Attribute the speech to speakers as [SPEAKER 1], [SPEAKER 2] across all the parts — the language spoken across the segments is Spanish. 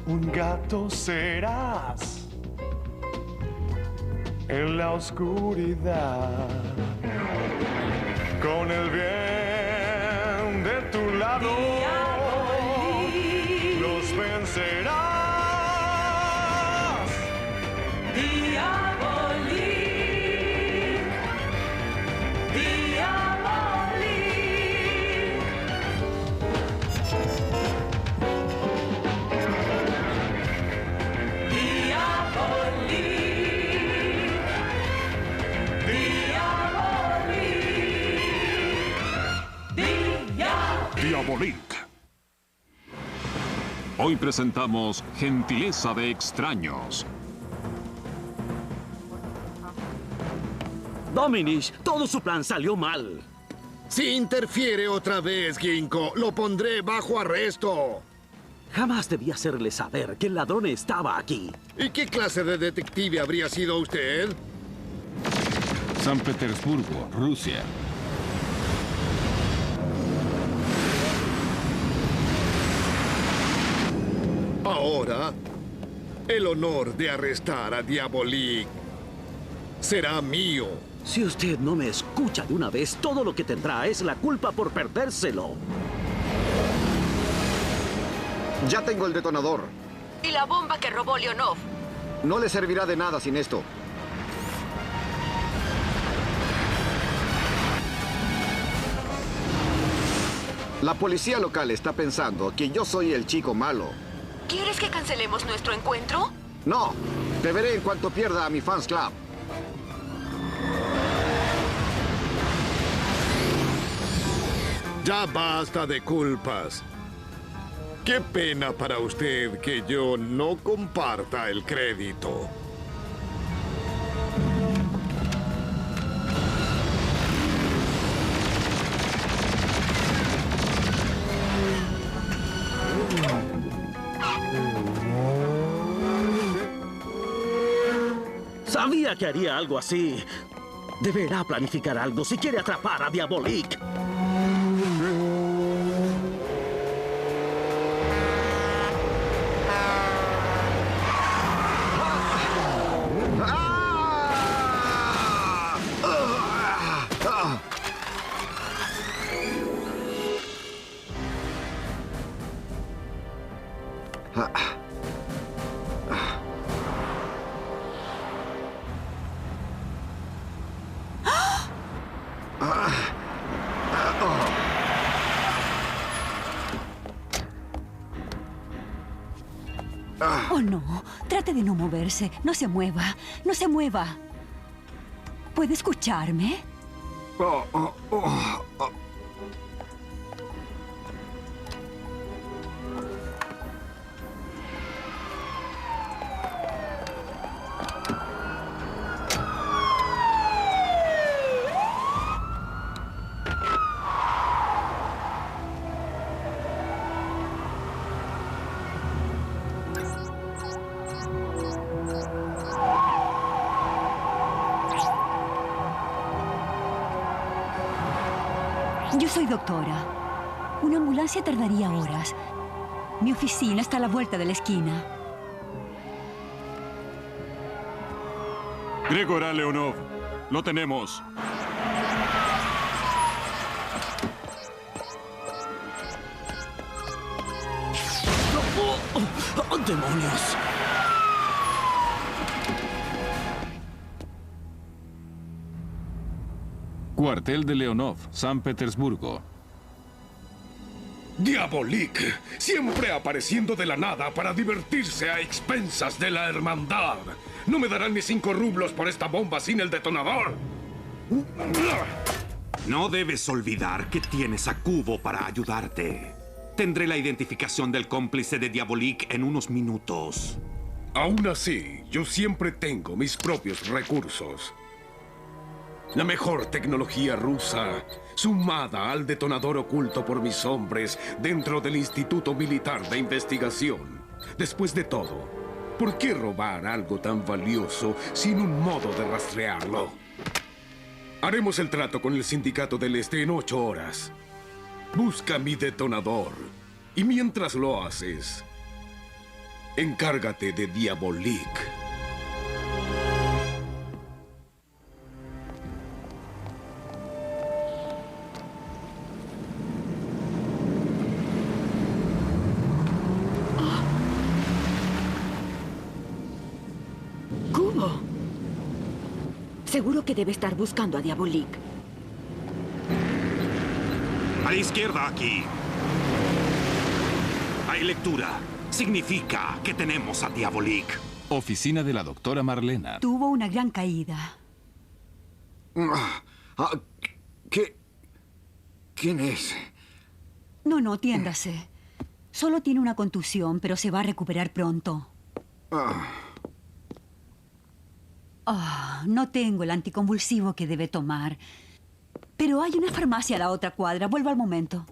[SPEAKER 1] Un gato serás en la oscuridad, con el bien de tu lado, los vencerás. Diabolik, Diabolik.
[SPEAKER 2] Diabolik. Hoy presentamos Gentileza de Extraños.
[SPEAKER 3] Dominich, todo su plan salió mal.
[SPEAKER 4] Si interfiere otra vez, Ginkgo, lo pondré bajo arresto.
[SPEAKER 3] Jamás debí hacerle saber que el ladrón estaba aquí.
[SPEAKER 4] ¿Y qué clase de detective habría sido usted?
[SPEAKER 5] San Petersburgo, Rusia.
[SPEAKER 4] Ahora, el honor de arrestar a Diabolik será mío.
[SPEAKER 3] Si usted no me escucha de una vez, todo lo que tendrá es la culpa por perdérselo.
[SPEAKER 6] Ya tengo el detonador.
[SPEAKER 7] Y la bomba que robó Leonov.
[SPEAKER 6] No le servirá de nada sin esto. La policía local está pensando que yo soy el chico malo.
[SPEAKER 7] ¿Quieres que cancelemos nuestro encuentro?
[SPEAKER 6] No, te veré en cuanto pierda a mi fans club.
[SPEAKER 4] Ya basta de culpas. Qué pena para usted que yo no comparta el crédito.
[SPEAKER 3] Sabía que haría algo así. Deberá planificar algo si quiere atrapar a Diabolik.
[SPEAKER 8] Oh, no. Trate de no moverse. No se mueva. No se mueva. ¿Puede escucharme? Yo soy doctora. Una ambulancia tardaría horas. Mi oficina está a la vuelta de la esquina.
[SPEAKER 2] Grigor A. Leonov, lo tenemos.
[SPEAKER 3] ¡Oh, demonios!
[SPEAKER 5] Cuartel de Leonov, San Petersburgo.
[SPEAKER 9] Diabolik, siempre apareciendo de la nada para divertirse a expensas de la hermandad. No me darán ni 5 rublos por esta bomba sin el detonador.
[SPEAKER 10] No debes olvidar que tienes a Kubo para ayudarte. Tendré la identificación del cómplice de Diabolik en unos minutos.
[SPEAKER 9] Aún así, yo siempre tengo mis propios recursos. La mejor tecnología rusa, sumada al detonador oculto por mis hombres dentro del Instituto Militar de Investigación. Después de todo, ¿por qué robar algo tan valioso sin un modo de rastrearlo? Haremos el trato con el Sindicato del Este en 8 horas. Busca mi detonador Y mientras lo haces, encárgate de Diabolik.
[SPEAKER 11] ¡Cubo! Seguro que debe estar buscando a Diabolik.
[SPEAKER 10] A la izquierda, aquí. Hay lectura. Significa que tenemos a Diabolik.
[SPEAKER 5] Oficina de la doctora Marlena.
[SPEAKER 8] Tuvo una gran caída.
[SPEAKER 6] ¿Quién es?
[SPEAKER 8] No, tiéndase. Solo tiene una contusión, pero se va a recuperar pronto. No tengo el anticonvulsivo que debe tomar. Pero hay una farmacia a la otra cuadra. Vuelvo al momento.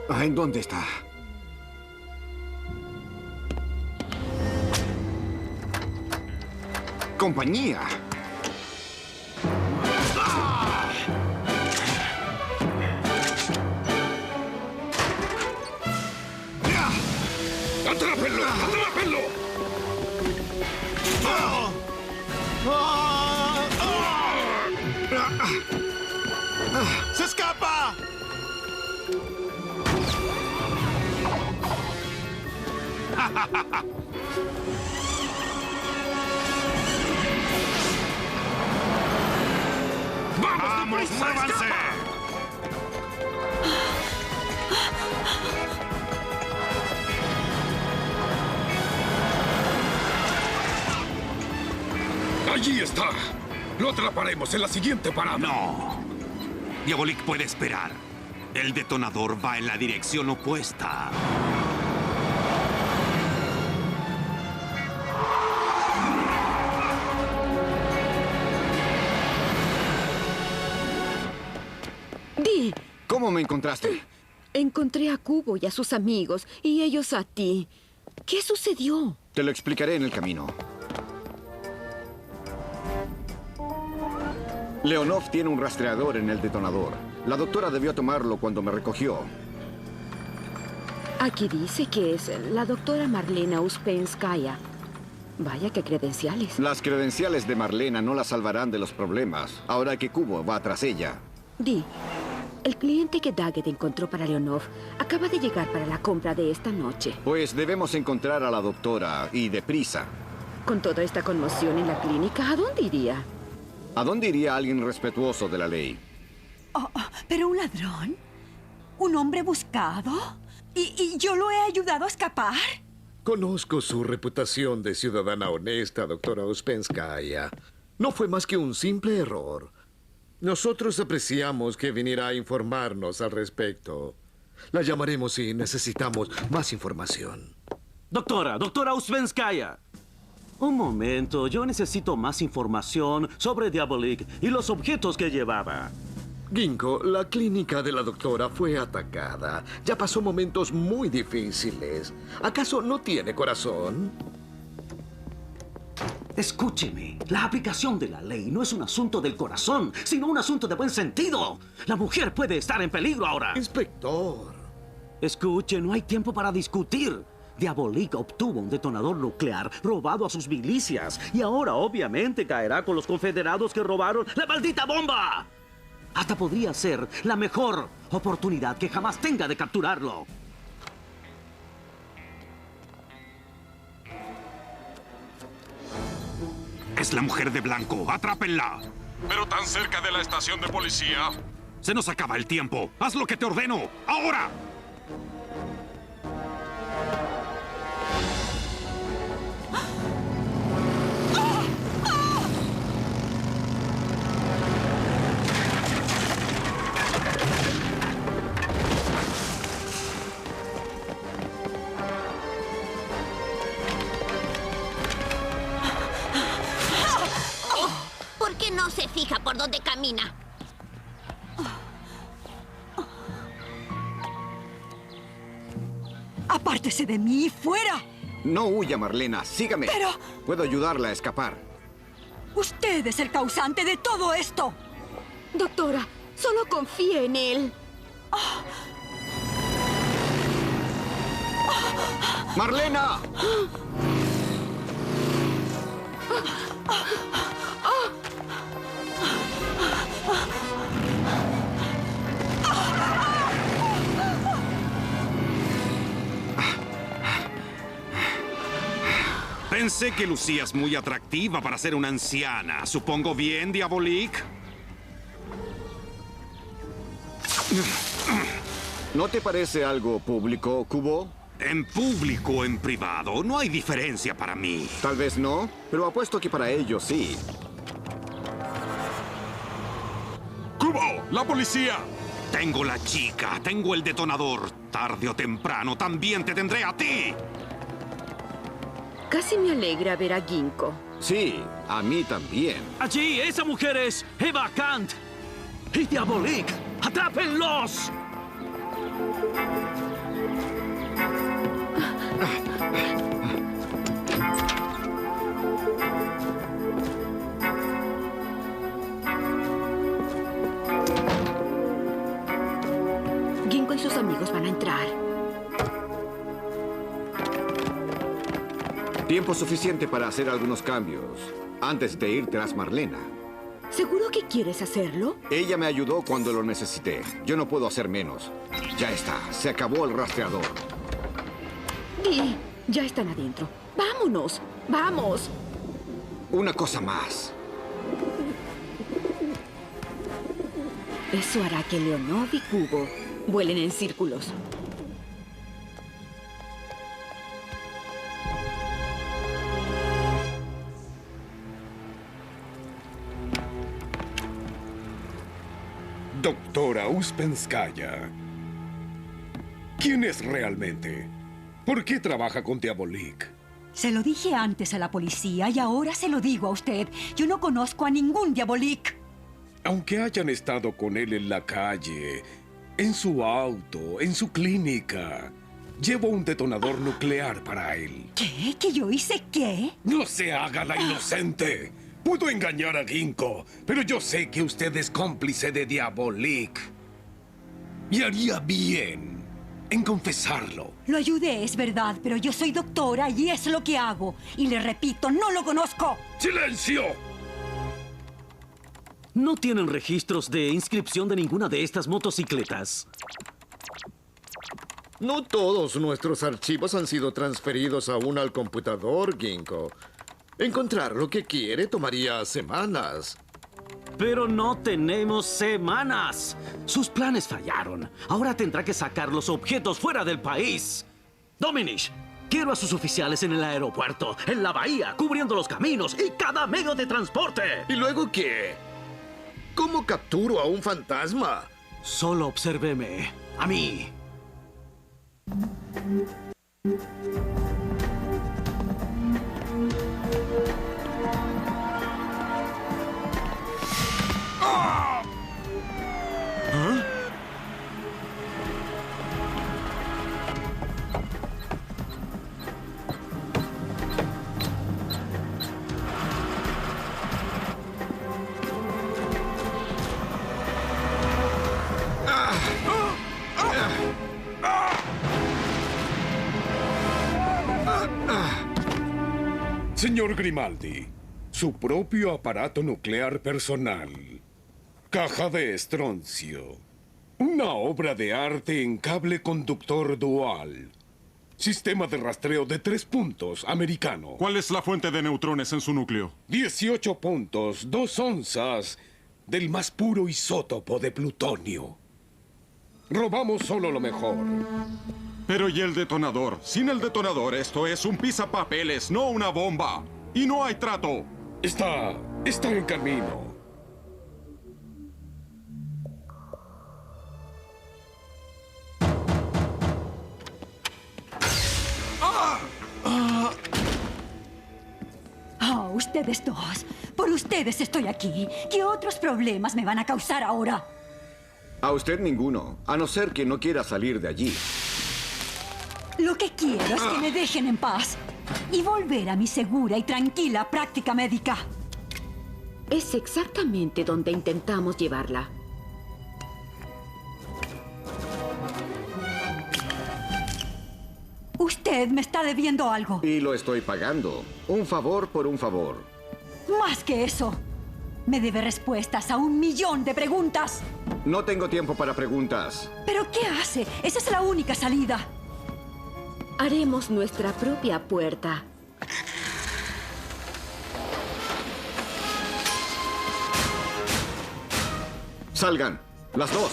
[SPEAKER 6] ¿En dónde está? Compañía.
[SPEAKER 9] ¡Atrápenlo! ¡Atrápenlo!
[SPEAKER 1] ¡Se escapa!
[SPEAKER 10] ¡Vamos, muévanse!
[SPEAKER 9] ¡Allí está! Lo atraparemos en la siguiente parada.
[SPEAKER 10] No. Diabolik puede esperar. El detonador va en la dirección opuesta.
[SPEAKER 11] Di,
[SPEAKER 6] ¿Cómo me encontraste?
[SPEAKER 11] encontré a Cubo y a sus amigos, y ellos a ti. ¿Qué sucedió?
[SPEAKER 6] Te lo explicaré en el camino. Leonov tiene un rastreador en el detonador. La doctora debió tomarlo cuando me recogió.
[SPEAKER 11] Aquí dice que es la doctora Marlena Uspenskaya. Vaya, qué credenciales.
[SPEAKER 6] Las credenciales de Marlena no la salvarán de los problemas, ahora que Cubo va tras ella.
[SPEAKER 11] Di, el cliente que Daggett encontró para Leonov acaba de llegar para la compra de esta noche.
[SPEAKER 6] Pues debemos encontrar a la doctora, y deprisa.
[SPEAKER 11] Con toda esta conmoción en la clínica, ¿a dónde iría?
[SPEAKER 6] ¿A dónde iría alguien respetuoso de la ley?
[SPEAKER 8] ¿Pero un ladrón? ¿Un hombre buscado? ¿Y yo lo he ayudado a escapar?
[SPEAKER 4] Conozco su reputación de ciudadana honesta, doctora Uspenskaya. No fue más que un simple error. Nosotros apreciamos que viniera a informarnos al respecto. La llamaremos si necesitamos más información.
[SPEAKER 3] Doctora Uspenskaya. Un momento, yo necesito más información sobre Diabolik y los objetos que llevaba.
[SPEAKER 4] Ginkgo, la clínica de la doctora fue atacada. Ya pasó momentos muy difíciles. ¿Acaso no tiene corazón?
[SPEAKER 3] Escúcheme, la aplicación de la ley no es un asunto del corazón, sino un asunto de buen sentido. La mujer puede estar en peligro ahora.
[SPEAKER 4] Inspector.
[SPEAKER 3] Escuche, no hay tiempo para discutir. Diabolik obtuvo un detonador nuclear robado a sus milicias y ahora obviamente caerá con los confederados que robaron la maldita bomba. Hasta podría ser la mejor oportunidad que jamás tenga de capturarlo.
[SPEAKER 10] Es la mujer de blanco. ¡Atrápenla!
[SPEAKER 2] Pero tan cerca de la estación de policía.
[SPEAKER 10] Se nos acaba el tiempo. ¡Haz lo que te ordeno! ¡Ahora!
[SPEAKER 7] ¿Por qué no se fija por dónde camina?
[SPEAKER 8] Apártese de mí, fuera.
[SPEAKER 6] No huya, Marlena. Sígame.
[SPEAKER 8] Pero...
[SPEAKER 6] Puedo ayudarla a escapar.
[SPEAKER 8] Usted es el causante de todo esto.
[SPEAKER 11] Doctora, solo confíe en él.
[SPEAKER 6] ¡Marlena!
[SPEAKER 10] Pensé que lucías muy atractiva para ser una anciana. ¿Supongo bien, Diabolique?
[SPEAKER 6] ¿No te parece algo público, Cubo?
[SPEAKER 10] En público o en privado, no hay diferencia para mí.
[SPEAKER 6] Tal vez no, pero apuesto que para ellos sí.
[SPEAKER 2] ¡Cubo! ¡La policía!
[SPEAKER 10] Tengo la chica, tengo el detonador. Tarde o temprano también te tendré a ti.
[SPEAKER 11] Casi me alegra ver a Ginkgo.
[SPEAKER 6] Sí, a mí también.
[SPEAKER 3] Allí, esa mujer es Eva Kant y Diabolique. ¡Atrápenlos!
[SPEAKER 11] Ginkgo y sus amigos van a entrar.
[SPEAKER 6] Tiempo suficiente para hacer algunos cambios antes de ir tras Marlena.
[SPEAKER 11] ¿Seguro que quieres hacerlo?
[SPEAKER 6] Ella me ayudó cuando lo necesité. Yo no puedo hacer menos. Ya está, se acabó el rastreador.
[SPEAKER 11] Di, ya están adentro. ¡Vámonos! ¡Vamos!
[SPEAKER 6] Una cosa más.
[SPEAKER 11] Eso hará que Leonov y Cubo vuelen en círculos.
[SPEAKER 9] Doctora Uspenskaya, ¿quién es realmente? ¿Por qué trabaja con Diabolique?
[SPEAKER 8] Se lo dije antes a la policía y ahora se lo digo a usted. Yo no conozco a ningún Diabolique.
[SPEAKER 9] Aunque hayan estado con él en la calle, en su auto, en su clínica, llevo un detonador nuclear para él.
[SPEAKER 8] ¿Qué? ¿Que yo hice qué?
[SPEAKER 9] ¡No se haga la inocente! Pudo engañar a Ginkgo, pero yo sé que usted es cómplice de Diabolique. Y haría bien en confesarlo.
[SPEAKER 8] Lo ayudé, es verdad, pero yo soy doctora y es lo que hago. Y le repito, no lo conozco.
[SPEAKER 9] ¡Silencio!
[SPEAKER 3] No tienen registros de inscripción de ninguna de estas motocicletas.
[SPEAKER 4] No todos nuestros archivos han sido transferidos aún al computador, Ginkgo. Encontrar lo que quiere tomaría semanas.
[SPEAKER 3] Pero no tenemos semanas. Sus planes fallaron. Ahora tendrá que sacar los objetos fuera del país. Dominich, quiero a sus oficiales en el aeropuerto, en la bahía, cubriendo los caminos y cada medio de transporte.
[SPEAKER 4] ¿Y luego qué? ¿Cómo capturo a un fantasma?
[SPEAKER 3] Solo obsérveme. A mí.
[SPEAKER 9] Señor Grimaldi, su propio aparato nuclear personal. Caja de estroncio. Una obra de arte en cable conductor dual. Sistema de rastreo de 3 puntos, americano.
[SPEAKER 2] ¿Cuál es la fuente de neutrones en su núcleo?
[SPEAKER 9] 18 puntos, 2 onzas del más puro isótopo de plutonio. Robamos solo lo mejor.
[SPEAKER 2] Pero ¿y el detonador? Sin el detonador, esto es un pisapapeles, no una bomba. Y no hay trato.
[SPEAKER 9] Está en camino.
[SPEAKER 8] Oh, ustedes dos. Por ustedes estoy aquí. ¿Qué otros problemas me van a causar ahora?
[SPEAKER 6] A usted ninguno, a no ser que no quiera salir de allí.
[SPEAKER 8] Lo que quiero es que me dejen en paz y volver a mi segura y tranquila práctica médica.
[SPEAKER 11] Es exactamente donde intentamos llevarla.
[SPEAKER 8] Usted me está debiendo algo.
[SPEAKER 6] Y lo estoy pagando. Un favor por un favor.
[SPEAKER 8] Más que eso. Me debe respuestas a 1.000.000 de preguntas.
[SPEAKER 6] No tengo tiempo para preguntas.
[SPEAKER 8] ¿Pero qué hace? Esa es la única salida.
[SPEAKER 11] Haremos nuestra propia puerta.
[SPEAKER 6] Salgan, las dos.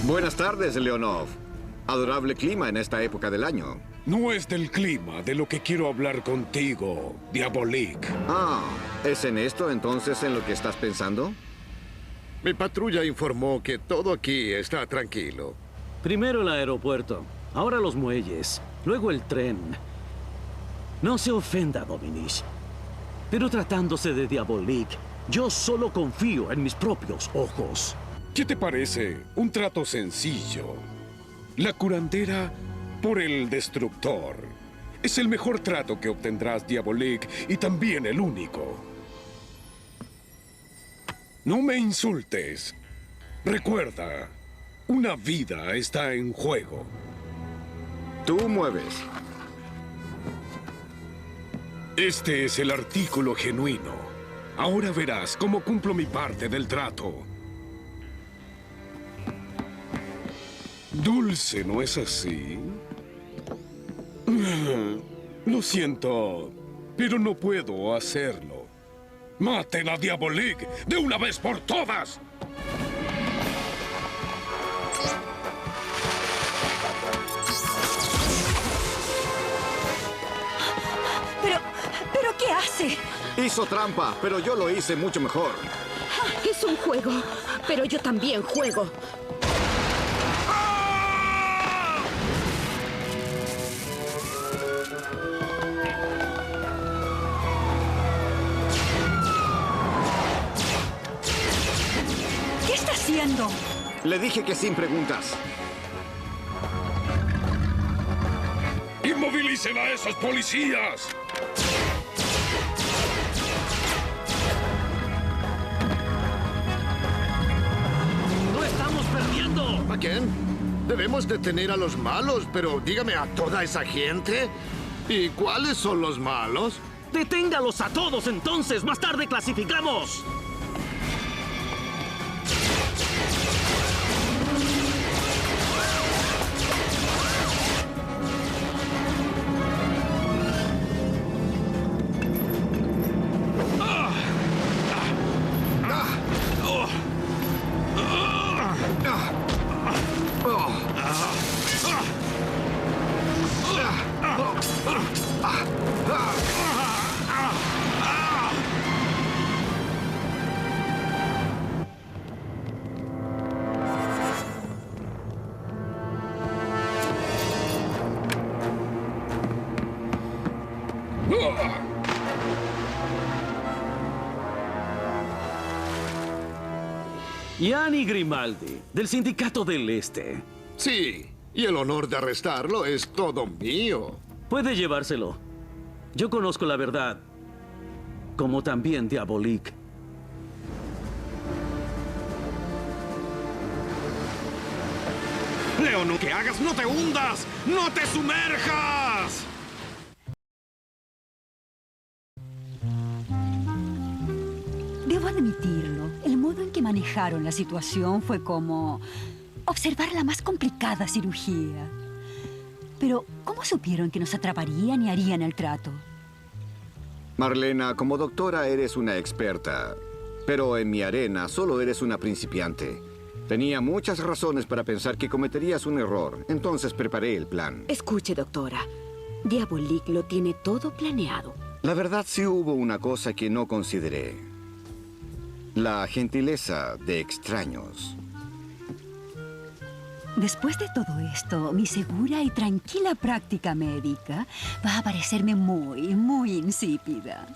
[SPEAKER 6] Buenas tardes, Leonov. Adorable clima en esta época del año.
[SPEAKER 9] No es del clima de lo que quiero hablar contigo, Diabolik.
[SPEAKER 6] Ah, ¿es en esto entonces en lo que estás pensando?
[SPEAKER 4] Mi patrulla informó que todo aquí está tranquilo.
[SPEAKER 3] Primero el aeropuerto, ahora los muelles, luego el tren. No se ofenda, Dominis. Pero tratándose de Diabolik, yo solo confío en mis propios ojos.
[SPEAKER 9] ¿Qué te parece? Un trato sencillo. La curandera por el destructor. Es el mejor trato que obtendrás, Diabolik, y también el único. No me insultes. Recuerda, una vida está en juego.
[SPEAKER 6] Tú mueves.
[SPEAKER 9] Este es el artículo genuino. Ahora verás cómo cumplo mi parte del trato. Dulce, ¿no es así? Lo siento, pero no puedo hacerlo. ¡Maten a Diabolik de una vez por todas!
[SPEAKER 8] ¿Pero qué hace?
[SPEAKER 6] Hizo trampa, pero yo lo hice mucho mejor.
[SPEAKER 11] Es un juego, pero yo también juego.
[SPEAKER 8] ¿Qué está haciendo?
[SPEAKER 6] Le dije que sin preguntas.
[SPEAKER 9] ¡Inmovilicen a esos policías!
[SPEAKER 3] ¡No estamos perdiendo!
[SPEAKER 4] ¿A quién? Debemos detener a los malos, pero dígame, ¿a toda esa gente? ¿Y cuáles son los malos?
[SPEAKER 3] ¡Deténgalos a todos entonces! ¡Más tarde clasificamos! Gianni Grimaldi, del Sindicato del Este.
[SPEAKER 4] Sí, y el honor de arrestarlo es todo mío.
[SPEAKER 3] Puede llevárselo. Yo conozco la verdad, como también Diabolik.
[SPEAKER 10] Leo, no que hagas, no te hundas, no te sumerjas.
[SPEAKER 8] Debo admitirlo, el modo en que manejaron la situación fue como observar la más complicada cirugía. Pero, ¿cómo supieron que nos atraparían y harían el trato?
[SPEAKER 6] Marlena, como doctora eres una experta, pero en mi arena solo eres una principiante. Tenía muchas razones para pensar que cometerías un error, entonces preparé el plan.
[SPEAKER 11] Escuche, doctora. Diabolik lo tiene todo planeado.
[SPEAKER 6] La verdad, sí hubo una cosa que no consideré. La gentileza de extraños.
[SPEAKER 8] Después de todo esto, mi segura y tranquila práctica médica va a parecerme muy, muy insípida.